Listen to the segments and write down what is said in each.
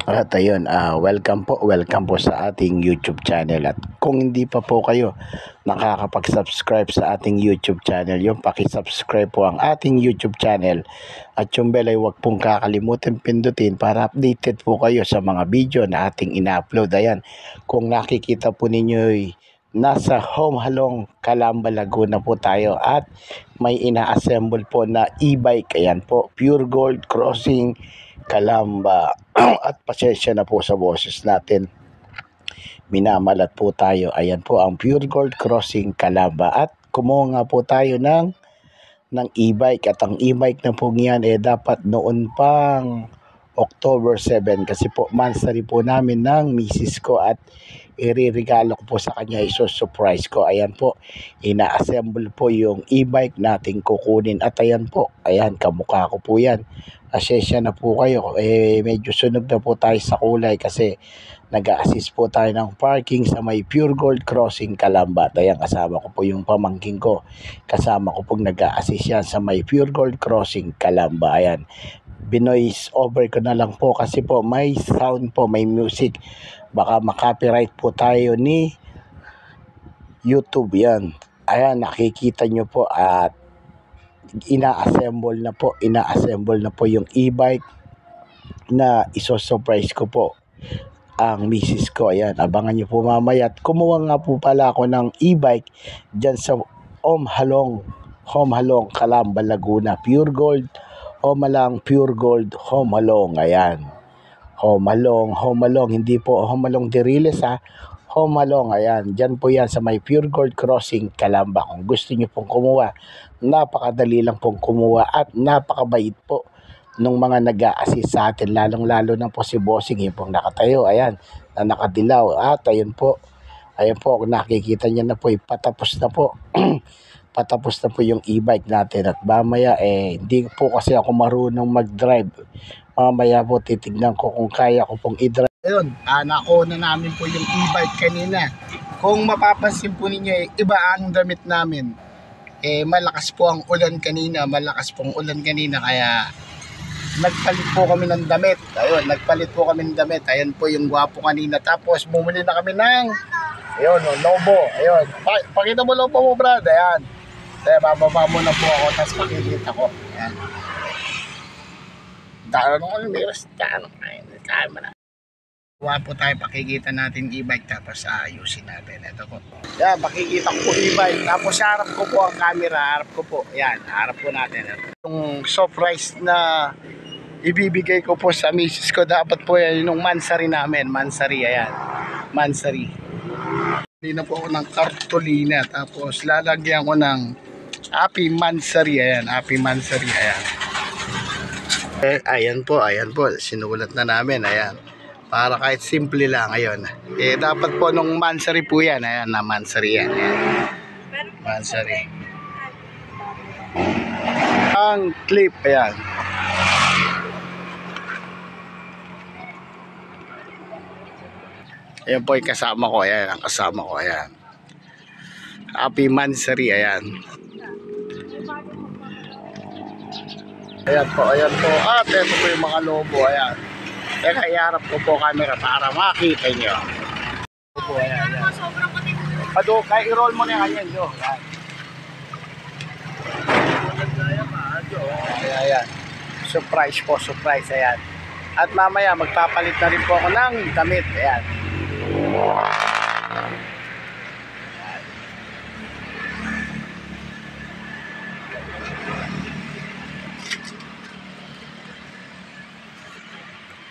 At ayun, welcome po sa ating YouTube channel. At kung hindi pa po kayo nakakapag-subscribe sa ating YouTube channel, yung paki-subscribe po ang ating YouTube channel at yung bell ay huwag pong kakalimutan pindutin para updated po kayo sa mga video na ating ina-upload. Ayan, kung nakikita po ninyo, nasa Home Halong, Calamba, Laguna po tayo at may ina-assemble po na e-bike. Ayan po, Pure Gold Crossing Calamba. At pasensya na po sa boses natin, minamalat po tayo. Ayan po ang Pure Gold Crossing Calamba at kumuha nga po tayo ng e-bike. At ang e-bike na po yan dapat noon pang October 7 kasi po mansari po namin ng misis ko at iririgalo ko po sa kanya, iso-surprise ko. Ayan po, ina-assemble po yung e-bike nating kukunin at ayan po, ayan, kamukha ko po yan. Asensya na po kayo, medyo sunog na po tayo sa kulay kasi nag-a-assist po tayo ng parking sa may Pure Gold Crossing Calamba. Ayan, kasama ko po yung pamangking ko, kasama ko pong nag-a-assist yan sa may Pure Gold Crossing Calamba. Ayan, binoise over ko na lang po kasi po may sound po, may music, baka makopyright po tayo ni YouTube. Yan, ayan, nakikita nyo po at ina-assemble na po yung e-bike na iso-surprise ko po ang misis ko. Ayan, abangan nyo po mamaya. At kumuha nga po pala ako ng e-bike dyan sa Home Halong, Calamba, Laguna. Pure Gold Home Gold, Home Halong. Ayan, Home Halong, hindi po Home Halong Diriles ha, Home Halong. Ayan, dyan po yan sa may Pure Gold Crossing Calamba. Kung gusto nyo pong kumuha, napakadali lang pong kumuha at napakabait po nung mga nag-a-assist sa atin, lalong-lalo na po si Bossing, yung pong nakatayo, ayan, na nakadilaw. At ayun po, nakikita niya na po, patapos na po. Patapos na po yung e-bike natin at mamaya hindi po kasi ako marunong mag-drive. Mamaya po titignan ko kung kaya ko pong i-drive. Ayun, nakuha na namin po yung e-bike kanina. Kung mapapansin po ninyo, iba ang damit namin. Malakas po ang ulan kanina, kaya nagpalit po kami ng damit. Ayun, Ayan po yung gwapo kanina. Tapos bumili na kami ng lobo. Ayun, pakita mo lobo mo, brad. Ayan. Bababa muna po ako, tapos pakikita ko. Ayan. Gwapo tayo, pakikita natin e-bike, tapos ayusin natin. Ito po. Ayan, pakikita ko po e-bike. Tapos harap ko po ang camera, Ayan, harap po natin. Yung surprise na ibibigay ko po sa misis ko, dapat po yan yung mansari namin. Ayan. Hindi na po ako ng kartolina, tapos lalagyan ko ng Happy Mansari. Ayan. Ayan po, sinulat na namin. Ayan, para kahit simple lang. Ayun, dapat po nung Mansari po yan. Ayan, na Mansari yan. Ayan. Mansari ang clip. Ayan. Ayan po yung kasama ko. Ayan, ang kasama ko. Ayan, Happy Mansari. Ayan. Ayan po. At ito po yung mga lobo. Ayan. Teka, iharap ko po camera para makita nyo. Lobo, ayan. Kaya i-roll mo na yan. Ayan. Surprise. Ayan. At mamaya magpapalit na rin po ako ng damit. Ayan.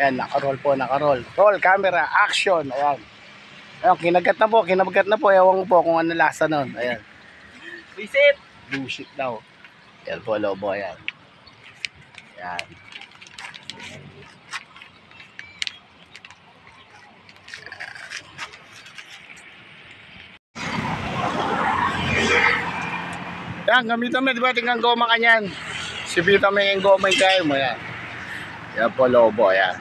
Ayan, nakaroll. Roll camera, action. Ayan. Ayan, kinagat na po. Ewan po kung ano lasa nun. Ayan. Bullshit daw. Ayan po, lobo. Ayan. Yan, gamitan mo, diba? Tingnan goma kanyan. Sibita mo yung goma yung kaya mo. Yan. Yan po, lobo. Ayan.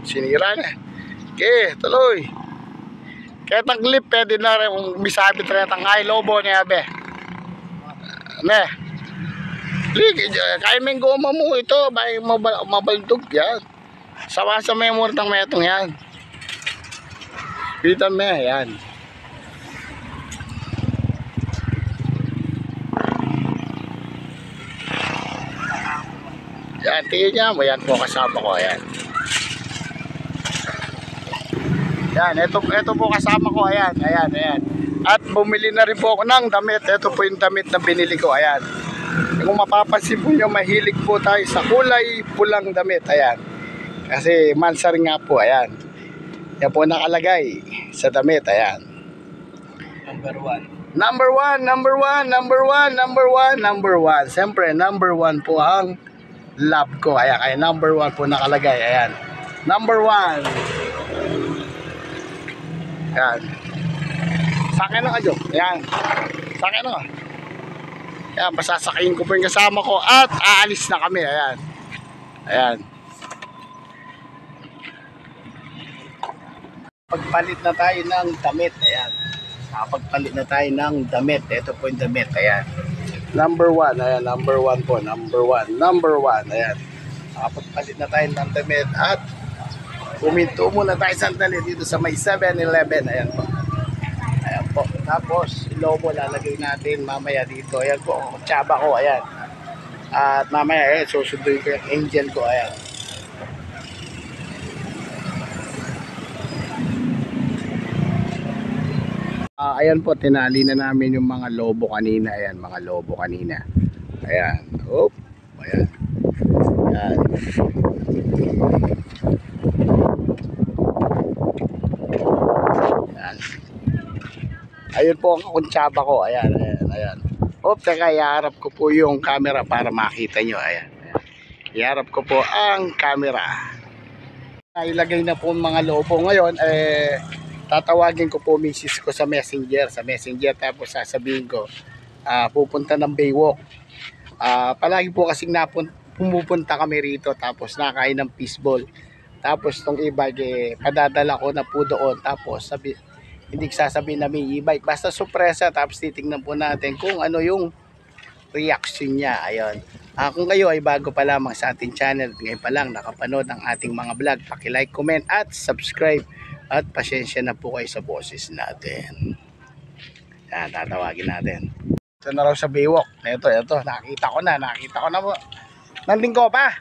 Sinira na. Okay, tuloy. Kahit ang clip, pwede na rin kung bisabit rin ang ay lobo niya, be. Ne. Kaya may goma mo ito, bay mabaldog yan. Sawa sa may murtang metong yan. Kita mo yan. Yan, tingin niya mo. Yan po kasama ko. Ayan. Yan, ito po kasama ko. Ayan, ayan, ayan. At bumili na rin po ako ng damit. Ito po yung damit na binili ko. Ayan. Kung mapapansin po nyo, mahilig po tayo sa kulay pulang damit. Ayan. Kasi mansar nga po. Ayan. Yan po nakalagay sa damit. Ayan. Number 1. Number 1, number 1, number 1, number 1, number 1. Siyempre, number 1 po ang love ko. Ayan, kaya number 1 po nakalagay. Ayan. Number 1. Ayan. Sa akin na kayo. Ayan. Sa akin na. Ayan, pasasakayin ko po yung kasama ko at aalis na kami. Ayan. Ayan. Pagpalit na tayo ng damit. Ayan. Pagpalit na tayo ng damit. Ito po yung damit. Ayan. Number 1. Ayan. Number 1 po. Number 1. Number 1. Ayan. Pagpalit na tayo ng damit at puminto muna tayo sandali dito sa may 7-Eleven. Ayan po. Ayan po. Tapos, lobo lalagay natin mamaya dito. Ayan po. Tsaba ko. Ayan. At mamaya, ayan, susunduin ko yung angel ko. Ayan. Ayan po, tinali na namin yung mga lobo kanina. Ayan, mga lobo kanina. Ayan. Oop. Ayan. Ayan. Ayan. Ayun po ang kuntsaba ko. Ayan, ayan, ayan. Oop, teka, iharap ko po yung camera para makita nyo. Ayan, ayan. Iharap ko po ang camera. Ilagay na po mga lobo ngayon. Tatawagin ko po misis ko sa messenger. Tapos sasabihin ko, pupunta ng Baywalk. Palagi po kasing pumupunta kami rito. Tapos nakain ng fishball. Tapos tong e-bike, padadala ko na po doon. Tapos hindi sasabihin na may e-bike. Basta sorpresa. Tapos titingnan po natin kung ano yung reaction niya. Ayun. Kung kayo ay bago pa lamang sa ating channel, ngayon pa lang nakapanood ng ating mga vlog, paki-like, comment at subscribe. At pasyensya na po kayo sa boses natin. Yan, tatawagin natin. Ito na raw sa Baywalk. Ito, nakita ko na po. Nanding ko pa.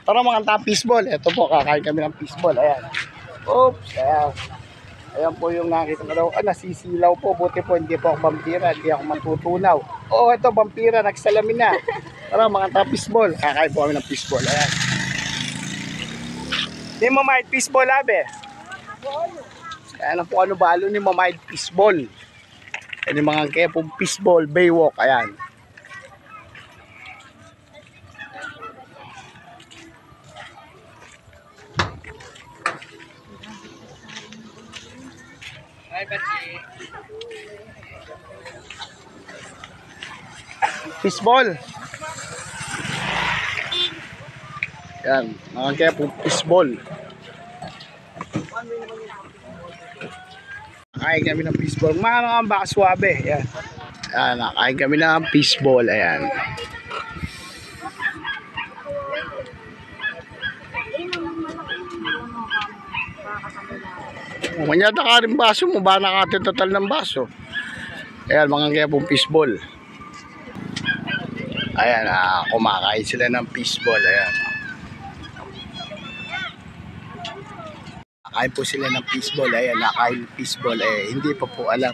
Para makanta fishball. Ito po, kakain kami ng fishball. Ayan. Oops, ayan. Ayan po yung nakita ko daw. Nasisilaw po. Buti po, hindi po ako vampira. Hindi ako matutunaw. Oo, ito, vampira. Nagsalamin na. Para makanta fishball. Kakain po kami ng fishball. Ayan. Hindi mo mahit fishball, abe. Kaya na po ano balo ni Mamay fishball. Yan yung mga kepong fishball, Baywalk. Ayan. Fishball. Yan, mga kepong fishball. Nakain kami ng fishball. Mga baka swabe. Ayan. Ayan, nakain kami ng fishball. Ayan. Manyata ka rin baso mo. Ba nakatin total ng baso. Ayan, mga kaya fishball. Ayan, kumakain sila ng fishball. Ayan. Nakain po sila ng fishball. Ayan, nakain fishball. Hindi pa po alam.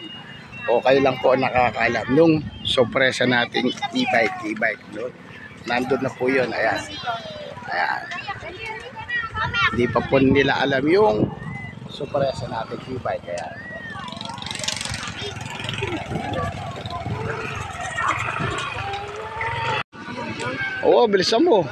O kayo lang po nakakaalam. Nung sorpresa nating e-bike. No? Nandun na po yun. Ayan. Ayan. Hindi pa po nila alam yung sorpresa nating e-bike. Ayan. Oo, bilisan mo.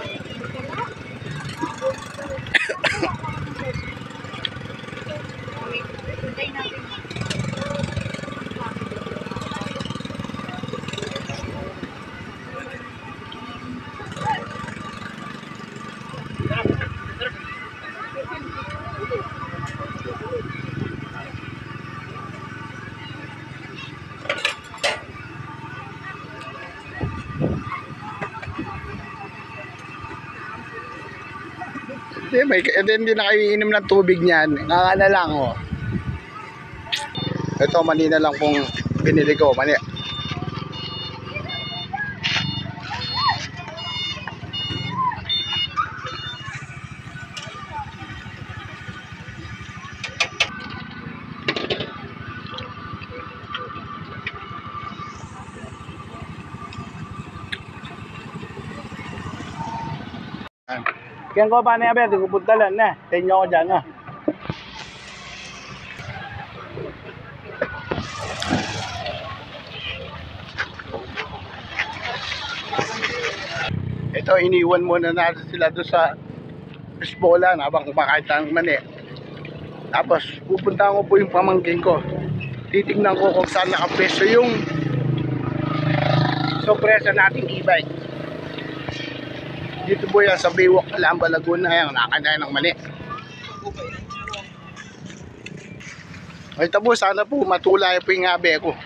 Hindi na kayo iinom ng tubig niyan. Nganga na lang, oh. Ito, mani na lang pong binili ko. Mani. Kaya ko pa na yabe, di ko puntalan na. Tenyo ko dyan, ha. Ito, iniwan muna natin sila doon sa fishbowlan habang kumakain ng mani. Tapos, pupuntahan ko po yung pamangkin ko. Titignan ko kung saan nakapreso yung sorpresa nating e-bike. Dito po yan sa Baywalk, Calamba, Laguna. Ayan, nakakain ng mani. Ito po, sana po matulay po yung abe ko.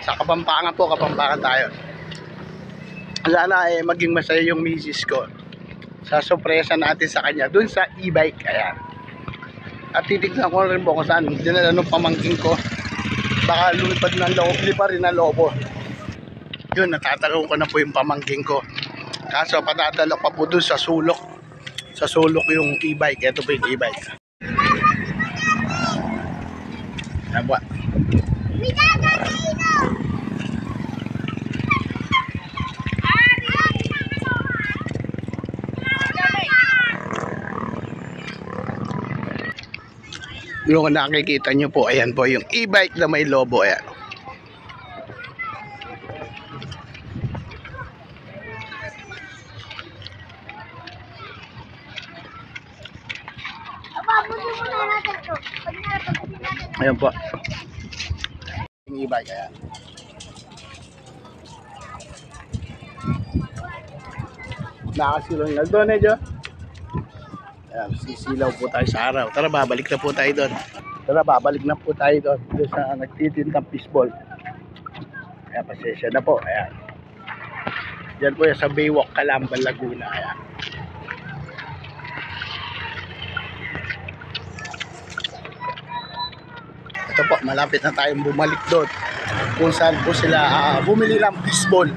Sa Kapampangan po, Kapampangan tayo. Sana maging masaya yung misis ko sa sorpresa natin sa kanya dun sa e-bike. Ayan. At titignan ko rin po kung saan dinala ng pamangkin ko. Baka lumipad ng lobo, lipa rin ng lobo. Yun, natatalong ko na po yung pamangkin ko. Kaso patadala pa po dun sa sulok. Sa sulok yung e-bike. Ito po yung e-bike. Ayan po. Yung nakikita nyo po, ayan po yung e-bike na may lobo. Ayan. Ayan po. Yung e-bike, ayan. Nakasilong na doon, medyo. Ayan, sisilaw po tayo sa araw. Tara, babalik na po tayo doon. Tara, babalik na po tayo doon. Doon sa nagtitintang fishball. Ayan, pasensya na po. Ayan. Diyan po yan sa Baywalk, Calamba, Laguna. Ayan. Ito po, malapit na tayong bumalik doon. Kung saan po sila bumili ng fishball.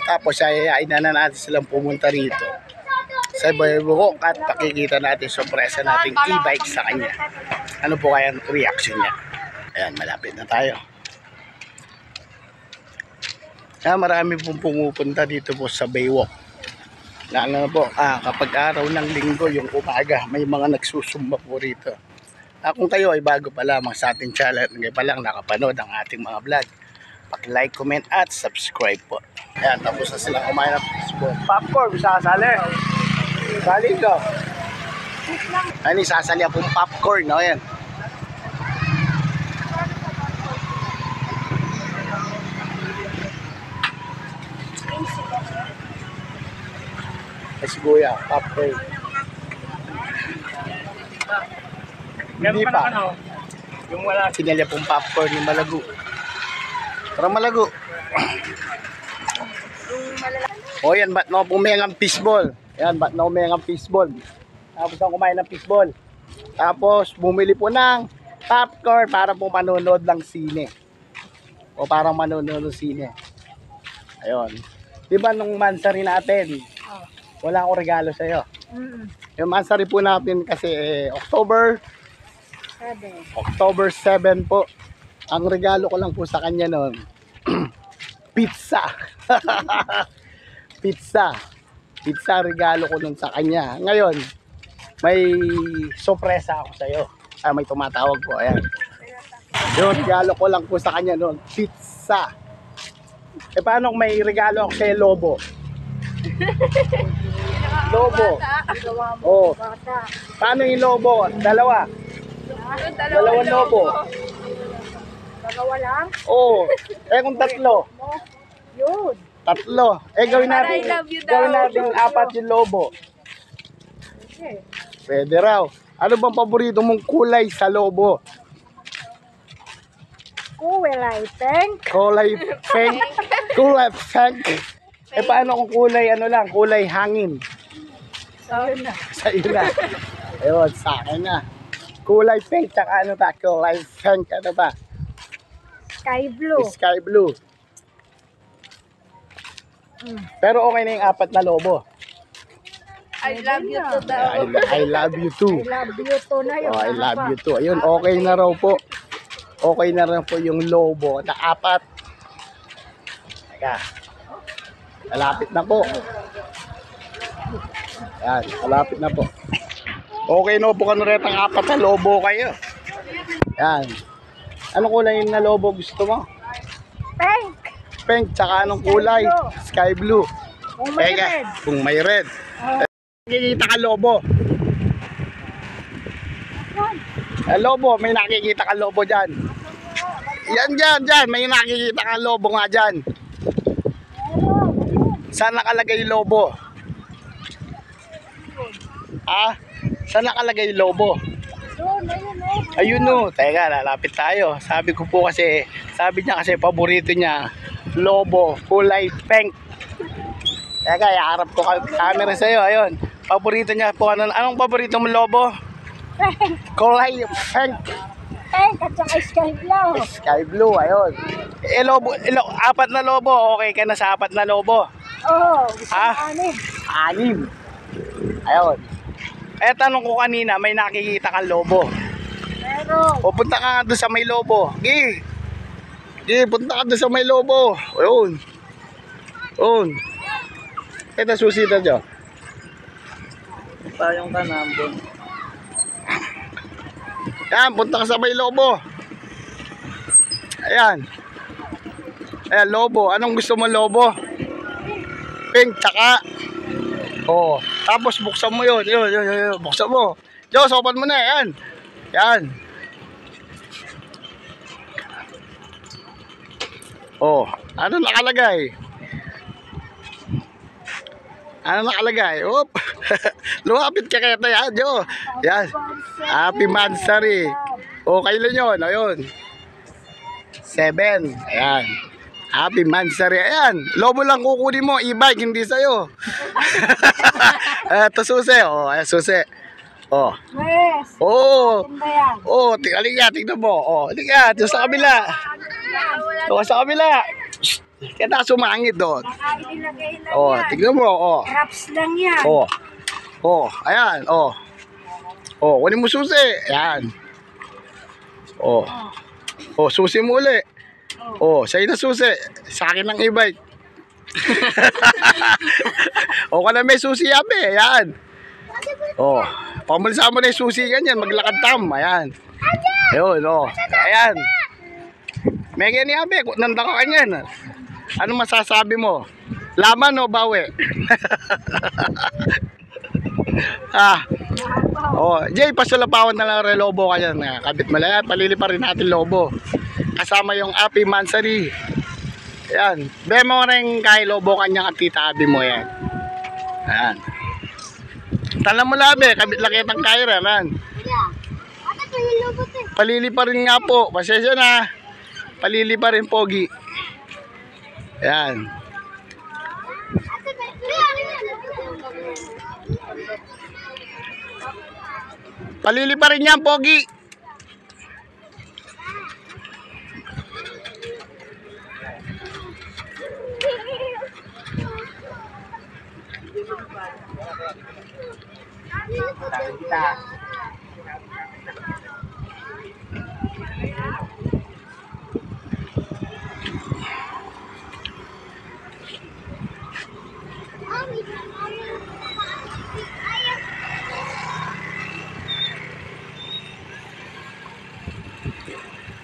Tapos ayayain na natin silang pumunta rito sa Baywalk at pakikita natin sorpresa nating e-bike sa kanya. Ano po kaya ang reaction niya? Ayan, malapit na tayo. Kaya marami pong pumupunta dito po sa Baywalk. Lalo na po, kapag araw ng linggo, yung umaga, may mga nagsusumba po rito. Kung kayo ay bago pa lamang sa ating channel, ngayon pa lang nakapanood ang ating mga vlog, pag-like, comment at subscribe po. Ayan, tapos na silang kumain ng fishball. Popcorn, sasali. Sali ko. Ano, sasali akong popcorn, no? Ayan. Kasi kuya, popcorn. Hindi pa. Yung wala. Sinalya pong popcorn, yung malago. Parang malago. O yan, ba't na pumengang fishball? Yan, ba't na pumengang fishball? Tapos ako kumain ng fishball. Tapos bumili po ng popcorn para po manonood ng sine. O para manonood ng sine. Ayun. Diba nung mansari natin, wala akong regalo sa'yo. Yung mansari po natin kasi October 7 po. Ang regalo ko lang po sa kanya noon, pizza. Pizza regalo ko nun sa kanya. Ngayon, may sorpresa ako sa iyo. May tumatawag po. Ayan. Yung regalo ko lang po sa kanya noon, pizza. Paano kung may regalo ako sa lobo? Lobo. Oh. Paano yung lobo? Dalawa. Dalawang lobo. Dalawa lang? Oo. Kung tatlo. Yun. Tatlo. Gawin natin. Gawin natin 4 yung lobo. Okay. Pwede raw. Ano bang paborito mong kulay sa lobo? Kulay pink. Kulay pink. Kulay pink. Paano kung kulay ano lang? Kulay hangin. Ayun na. Sa'yo na. Ayun, sa akin na. Kulay pink, tsaka ano ba? Kulay pink, ano ba? Sky blue. Sky blue. Pero okay na yung 4 na lobo. I love you too daw. I love you too. I love you too na yun. Oh, I love you too. Ayun, okay na raw po. Okay na raw po yung lobo na 4. Teka. Malapit na po. Yan, malapit na po. Okay na po kano rin ang 4 na lobo kayo. Yan. Ano kulay na lobo gusto mo? Pink. Pink, tsaka anong kulay? Sky blue. Kung may Teka, red. kung may red. Oh. Nakikita ka lobo. Lobo, may nakikita ka lobo dyan. Yan dyan. May nakikita ka lobo nga dyan. Saan nakalagay yung lobo? Ah? Saan nakalagay yung lobo? Doon, ayun o. Ayun o. Teka, lalapit tayo. Sabi niya kasi paborito niya, lobo, kulay pink. Teka, iharap ko camera sa'yo. Ayun. Paborito niya po. Anong paborito mo lobo? Pink. Kulay pink. Pink at saka sky blue. Sky blue, ayun. Lobo, 4 na lobo. Okay ka na sa 4 na lobo. Oo. Ah? 6. Ayun. Eh, tanong ko kanina, may nakikita kang lobo. Pero, O, punta ka nga doon sa may lobo. Punta ka doon sa may lobo. Ayun. Ito, susi na dyan. Tayong kanambon. Yan, punta ka sa may lobo. Ayan. Ayan, lobo. Anong gusto mo, lobo? Pink, tsaka. Oh, tapos buksan mo yun. Yun. Buksan mo. Diyos, open mo na. Yan. Oh, ano nakalagay? Oop. Lumapit ka kaya tayo. Diyo. Yan. Happy Mansari. O, kailan yun? Ayun. 7. Ayan. Happy Mansari. Ayan. Lobo lang kukunin mo. E-bike, hindi sa'yo. Ito susi. O, ayan susi. O. yes. O. Ganda yan. O, tingnan mo. O, tingnan. Ito sa kabila. O, sa kabila. Kaya na sumangit doon. Nakailagay lang O, yan. tingnan mo. O. Wraps lang yan. Ayan. Kunin mo susi. Ayan. Susi mo uli. Sa'yo na susi. Sa akin ang e-bike. Ka na may susi yabe. Ayan. Pamulsa mo na yung susi ganyan. Maglakad tam. Ayan. Ayun. Ayan. May ganyan yabe. Nanda ka kanyan. Ano masasabi mo? Laman o bawi? Jay, pasulapawan na lang rin lobo ka dyan. Kabit mo lang yan, palili pa rin natin lobo. Kasama yung Happy Mansari. Ayan. Be mo rin kay lobo kanyang at tita abi mo yan. Ayan. Tala mo labi, kabit lang kitang kaira. Ayan. Palili pa rin nga po. Pasensya na. Palili pa rin pogi. Ayan. Palili pa rin yan, pogi.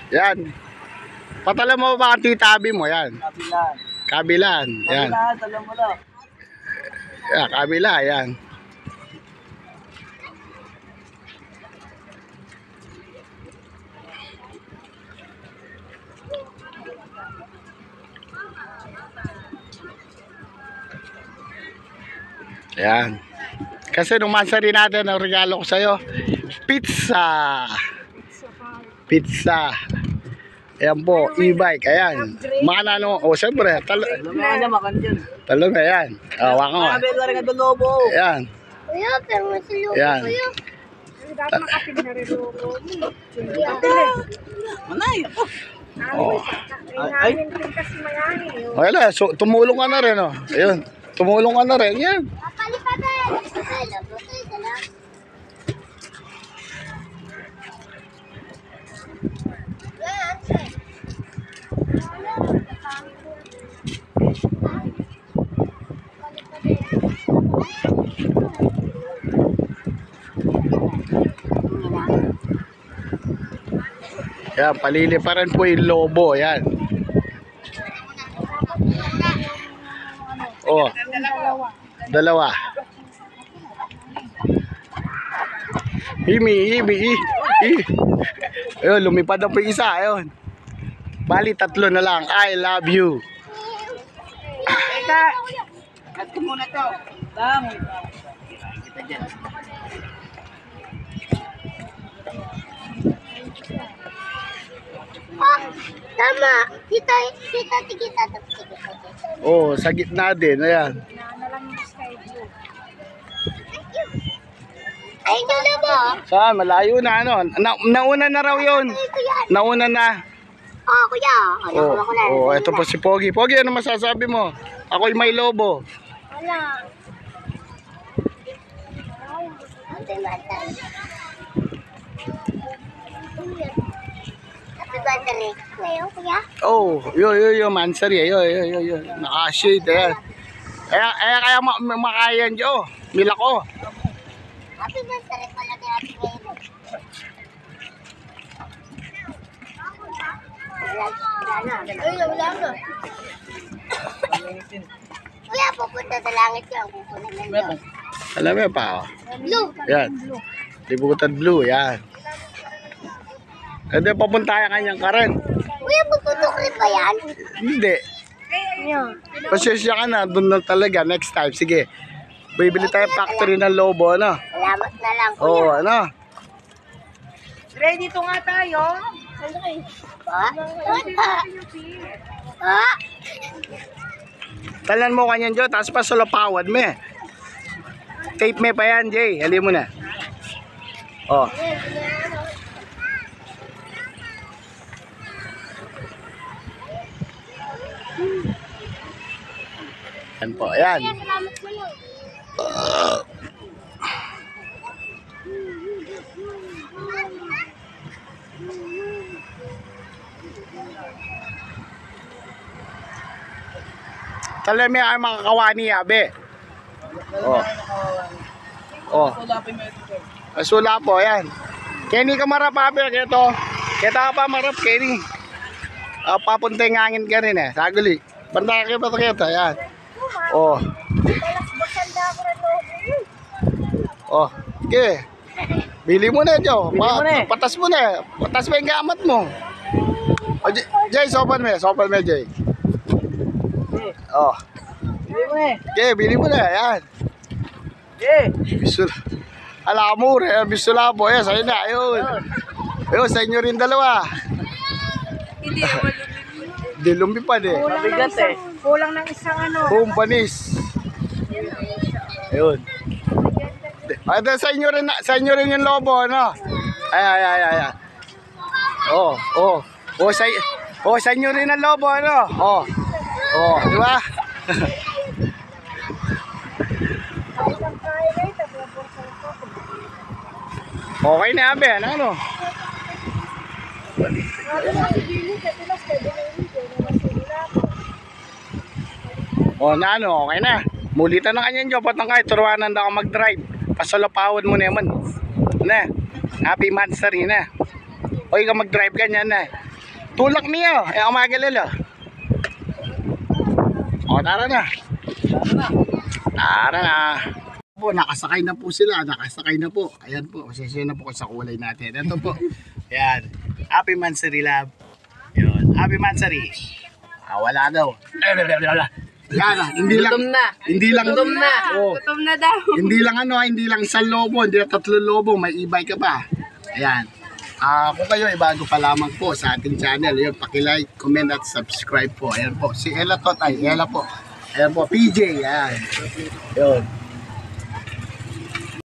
Yan. Patala mo ba ang titabi mo? Yan. Kabilan. Kabilan. Yan. Kabilan, alam mo lang. Yan, kabila. Yan. Yan. Kasi nung mansari natin, ang regalo ko sa'yo, pizza. Pizza. Ayan po, e-bike. Ayan. Mga ano, siyempre. Alam mo nga makan dyan. Talong, ayan. Hawakan mo. Sabi ko rin ang lobo. Ayan. Kuya, pero masulog Yan. kuya. Dapat makapig na rin logo. Manay, ako. Oh. Ay, namin din kasi mayani. Wala, so, tumulong ka na rin, oh. Ayun, tumulong ka na rin. Yan. Papalipatin. Ay, labot ay dala. Yan, palili pa rin po yung lobo. Yan. Oh, dalawa. Himi. Ayun, lumipad na po yung isa. Ayun. Bali, 3 na lang. I love you. Eka, cut ko muna to. Dami. Kita dyan. Ah, tama. Kita. Oh, sa gitna din. Ayan. Nalang yung sky blue. Ay, dala ba? Saan? Malayo na. Ano? Nauna na raw yun. Ito yan. Nauna na. Oh, kuya. Oh, Ano ko na. oh, ito po si Pogi. Pogi, ano masasabi mo? Ako'y may lobo. Wala. Ate bata. Ate bata rin. Ngayon, kuya. Oh, yo, mansari. Yo. Nakashade, ayan. Kaya makayan dyo. Mila ko. Ate bata rin pala ni ate ngayon. Wala na. Kuya, pupunta sa langit yan. Pupunta na yan. Alam mo pa, oh. Blue. Yan. Libutan blue, yan. Hindi, papunta yung kanyang karen. Kuya, puputok rin ba yan? Hindi. Pasensya ka na, doon na talaga. Next time, sige. Bibili tayo factory ng lobo, ano? Salamat na lang, kuya. Oo, ano? Ready to nga tayo. Pa? Pa? Talan mo kanyan, Jo, tapos pa sulapawad me. Tape me pa yan, Jay. Hali mo na. Oh. Yan po, yan. Salamat mo lang. Talan mo ang mga kawani, abe. Oh. Oh. Sulapin mo ito. Asula po, yan. Kenny ka marap, abe. Kito. Kita ka pa marap, Kenny. Papunta yung hangin ka rin eh. Saguli. Banda ka ba ito? Yan. Oh. Oh. Okay. Bili mo na, Jo. Patas mo na. Patas mo yung gamat mo. Oh, Jay, sopan mo. Sopan mo, Jay. Oh. Bili mo eh. Okay, bili mo na. Yan. Eh. Bisul. Alamur, bisula po. Yan, sa'yo na. Ayun. Ayun, sa inyo rin dalawa. Hindi, lumipad eh. Mabigat eh. Kulang ng isang ano. Boom, panis. Ayun. Ay, sa inyo rin yung lobo, ano? Ay. Sa inyo rin ang lobo, ano? Di ba? Okay na, abe, ano? Na ano, okay na. Mulitan na kanyan, Jo. Patang kahit turuanan na ako mag-drive. Pasalapawad mo naman. Na. Happy Monster na. O ikaw mag-drive kanyan na. Tulak niyo. Ako magalala. O, tara na. Tara na. Po, nakasakay na po sila. Nakasakay na po. Ayan po. Pasensya na po sa kulay natin. Ito po. Ayan. Happy Monster Love. Yun. Happy Monster. Wala daw. Yan, hindi lang Gutom na. Oh, Gutom na daw. hindi lang isang lobo, hindi lang 3 lobo, may e-bike ka pa. Ayan. Kung kayo ay bago pa lamang po sa ating channel, yun, paki-like, comment at subscribe po. Ayan po, si Ella po. Ayan po, PJ, ayan. Yun.